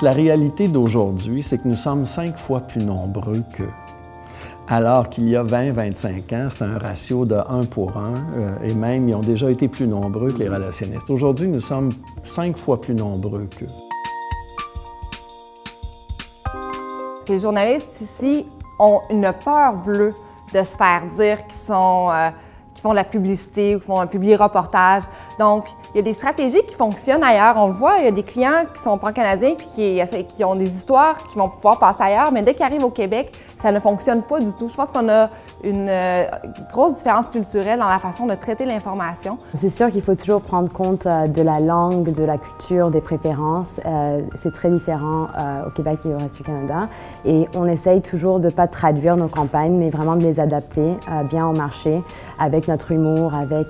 La réalité d'aujourd'hui, c'est que nous sommes 5 fois plus nombreux qu'eux. Alors qu'il y a 20-25 ans, c'était un ratio de 1 pour 1, et même ils ont déjà été plus nombreux que les relationnistes. Aujourd'hui, nous sommes 5 fois plus nombreux qu'eux. Les journalistes ici ont une peur bleue de se faire dire qu'ils font de la publicité ou qu'ils font un publi-reportage. Donc, il y a des stratégies qui fonctionnent ailleurs. On le voit, il y a des clients qui sont pan-canadiens puis qui ont des histoires qui vont pouvoir passer ailleurs, mais dès qu'ils arrivent au Québec, ça ne fonctionne pas du tout. Je pense qu'on a une grosse différence culturelle dans la façon de traiter l'information. C'est sûr qu'il faut toujours prendre compte de la langue, de la culture, des préférences. C'est très différent au Québec et au reste du Canada. Et on essaye toujours de ne pas traduire nos campagnes, mais vraiment de les adapter bien au marché, avec notre humour, avec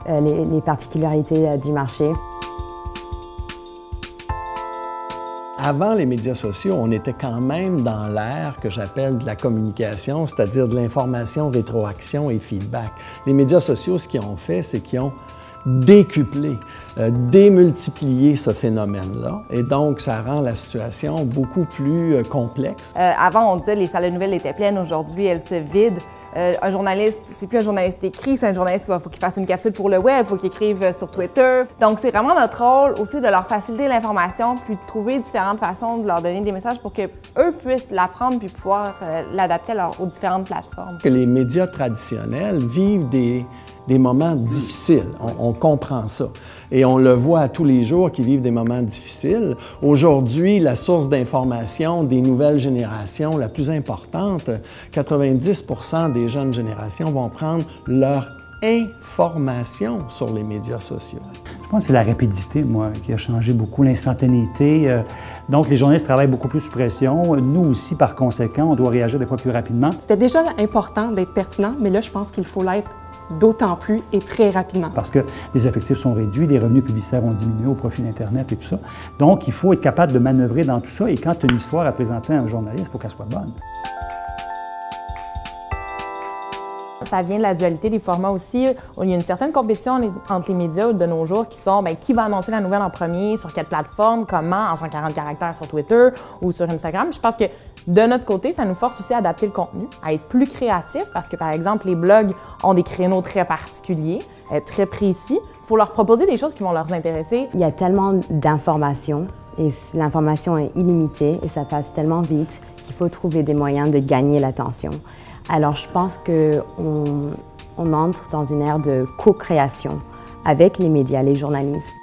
les particularités du marché. Avant les médias sociaux, on était quand même dans l'ère que j'appelle de la communication, c'est-à-dire de l'information, rétroaction et feedback. Les médias sociaux, ce qu'ils ont fait, c'est qu'ils ont décuplé, démultiplié ce phénomène-là. Et donc, ça rend la situation beaucoup plus complexe. Avant, on disait que les salles de nouvelles étaient pleines. Aujourd'hui, elles se vident. Un journaliste, c'est plus un journaliste écrit, c'est un journaliste qui faut qu'il fasse une capsule pour le web, il faut qu'il écrive sur Twitter. Donc, c'est vraiment notre rôle aussi de leur faciliter l'information, puis de trouver différentes façons de leur donner des messages pour qu'eux puissent l'apprendre puis pouvoir l'adapter aux différentes plateformes. Que les médias traditionnels vivent des moments difficiles. On comprend ça. Et on le voit à tous les jours qu'ils vivent des moments difficiles. Aujourd'hui, la source d'information des nouvelles générations, la plus importante, 90% des jeunes générations vont prendre leur information sur les médias sociaux. Je pense que c'est la rapidité, moi, qui a changé beaucoup, l'instantanéité. Donc, les journalistes travaillent beaucoup plus sous pression. Nous aussi, par conséquent, on doit réagir des fois plus rapidement. C'était déjà important d'être pertinent, mais là, je pense qu'il faut l'être d'autant plus et très rapidement. Parce que les effectifs sont réduits, les revenus publicitaires ont diminué au profit d'Internet et tout ça. Donc, il faut être capable de manœuvrer dans tout ça. Et quand tu as une histoire à présenter à un journaliste, il faut qu'elle soit bonne. Ça vient de la dualité des formats aussi. Il y a une certaine compétition entre les médias de nos jours qui sont qui va annoncer la nouvelle en premier, sur quelle plateforme, comment, en 140 caractères sur Twitter ou sur Instagram. Je pense que de notre côté, ça nous force aussi à adapter le contenu, à être plus créatif parce que, par exemple, les blogs ont des créneaux très particuliers, très précis. Il faut leur proposer des choses qui vont leur intéresser. Il y a tellement d'informations et l'information est illimitée et ça passe tellement vite qu'il faut trouver des moyens de gagner l'attention. Alors, je pense qu'on entre dans une ère de co-création avec les médias, les journalistes.